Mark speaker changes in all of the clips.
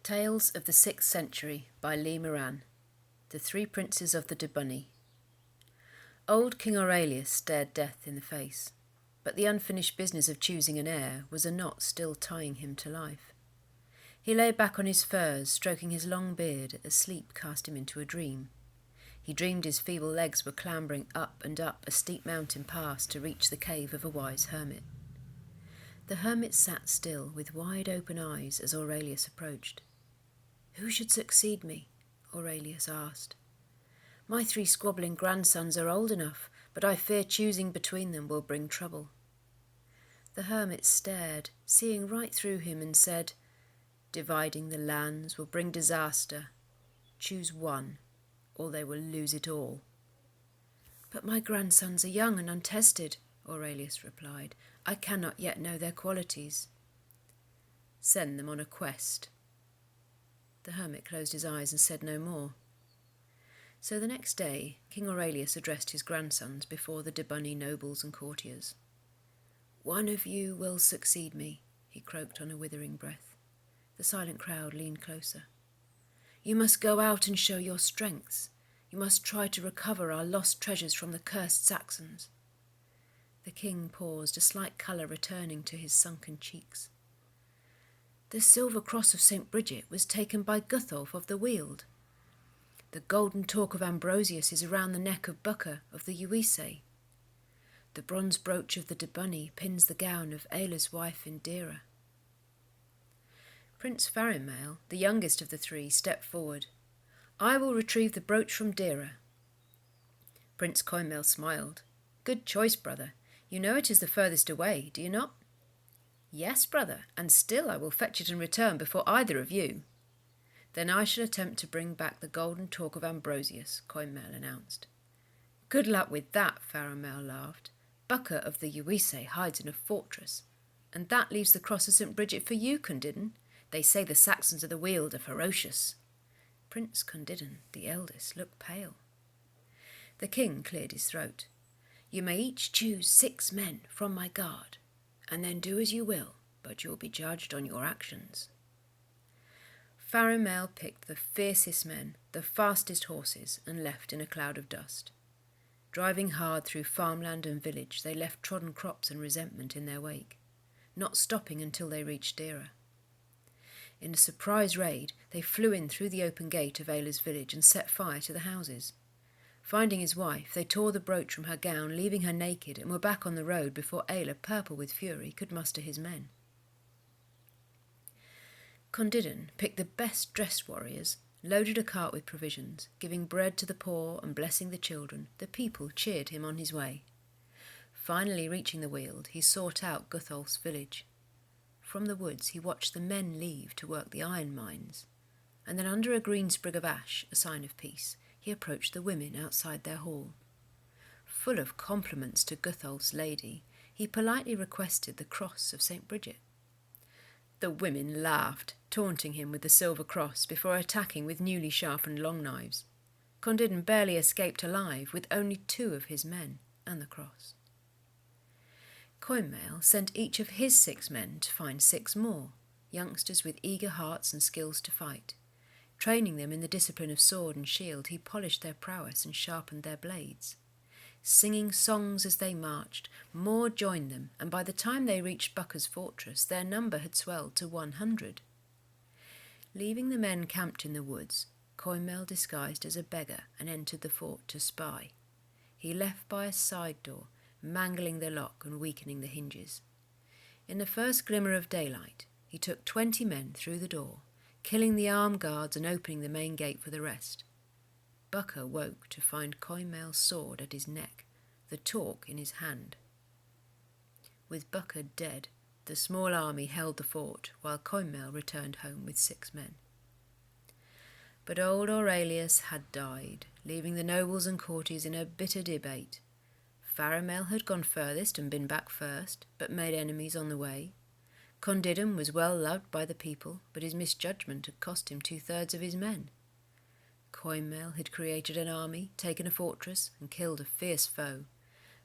Speaker 1: Tales of the 6th Century by Lea Moran. The Three Princes of the Dobunni. Old King Aurelius stared death in the face, but the unfinished business of choosing an heir was a knot still tying him to life. He lay back on his furs, stroking his long beard as sleep cast him into a dream. He dreamed his feeble legs were clambering up and up a steep mountain pass to reach the cave of a wise hermit. The hermit sat still, with wide open eyes, as Aurelius approached. "Who should succeed me?" Aurelius asked. "My 3 squabbling grandsons are old enough, but I fear choosing between them will bring trouble." The hermit stared, seeing right through him, and said, "Dividing the lands will bring disaster. Choose one, or they will lose it all." "But my grandsons are young and untested," Aurelius replied. "I cannot yet know their qualities." "Send them on a quest." The hermit closed his eyes and said no more. So the next day, King Aurelius addressed his grandsons before the Dobunni nobles and courtiers. "One of you will succeed me," he croaked on a withering breath. The silent crowd leaned closer. "You must go out and show your strengths. You must try to recover our lost treasures from the cursed Saxons." The king paused, a slight colour returning to his sunken cheeks. "The silver cross of St. Bridget was taken by Gutholf of the Weald. The golden torque of Ambrosius is around the neck of Bucca of the Uise. The bronze brooch of the Dobunni pins the gown of Aila's wife Indira." Prince Farinmail, the youngest of the 3, stepped forward. "I will retrieve the brooch from Dira." Prince Coinmail smiled. "Good choice, brother. You know it is the furthest away, do you not?" "Yes, brother, and still I will fetch it and return before either of you." "Then I shall attempt to bring back the golden torque of Ambrosius," Coinmail announced. "Good luck with that," Farinmail laughed. "Bucca of the Uise hides in a fortress, and that leaves the cross of St. Bridget for you, Cundidin. They say the Saxons of the Weald are ferocious." Prince Cundidin, the eldest, looked pale. The king cleared his throat. "You may each choose 6 men from my guard, and then do as you will, but you'll be judged on your actions." Farinmail picked the fiercest men, the fastest horses, and left in a cloud of dust. Driving hard through farmland and village, they left trodden crops and resentment in their wake, not stopping until they reached Dira. In a surprise raid, they flew in through the open gate of Aila's village and set fire to the houses. Finding his wife, they tore the brooch from her gown, leaving her naked, and were back on the road before Aila, purple with fury, could muster his men. Cundidin picked the best-dressed warriors, loaded a cart with provisions, giving bread to the poor and blessing the children. The people cheered him on his way. Finally reaching the Weald, he sought out Gutholf's village. From the woods he watched the men leave to work the iron mines, and then under a green sprig of ash, a sign of peace, he approached the women outside their hall. Full of compliments to Gutholf's lady, he politely requested the cross of St. Bridget. The women laughed, taunting him with the silver cross before attacking with newly sharpened long knives. Cundidin barely escaped alive, with only 2 of his men and the cross. Coinmail sent each of his 6 men to find 6 more, youngsters with eager hearts and skills to fight. Training them in the discipline of sword and shield, he polished their prowess and sharpened their blades. Singing songs as they marched, more joined them, and by the time they reached Bucca's fortress, their number had swelled to 100. Leaving the men camped in the woods, Coinmail disguised as a beggar and entered the fort to spy. He left by a side door, mangling the lock and weakening the hinges. In the first glimmer of daylight, he took 20 men through the door, killing the armed guards and opening the main gate for the rest. Bucca woke to find Coinmail's sword at his neck, the torque in his hand. With Bucca dead, the small army held the fort, while Coinmail returned home with 6 men. But old Aurelius had died, leaving the nobles and courtiers in a bitter debate. Farinmail had gone furthest and been back first, but made enemies on the way. Cundidin was well loved by the people, but his misjudgment had cost him 2/3 of his men. Coinmail had created an army, taken a fortress, and killed a fierce foe,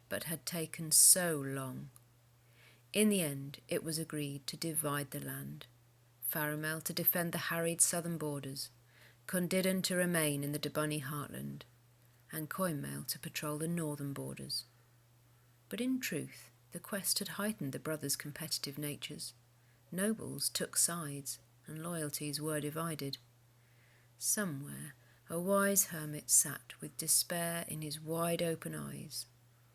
Speaker 1: but had taken so long. In the end, it was agreed to divide the land. Faramel to defend the harried southern borders, Cundidden to remain in the Dobunni heartland, and Coinmail to patrol the northern borders. But in truth, the quest had heightened the brothers' competitive natures. Nobles took sides, and loyalties were divided. Somewhere, a wise hermit sat with despair in his wide-open eyes.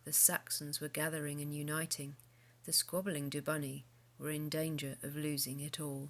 Speaker 1: The Saxons were gathering and uniting. The squabbling Dobunni were in danger of losing it all.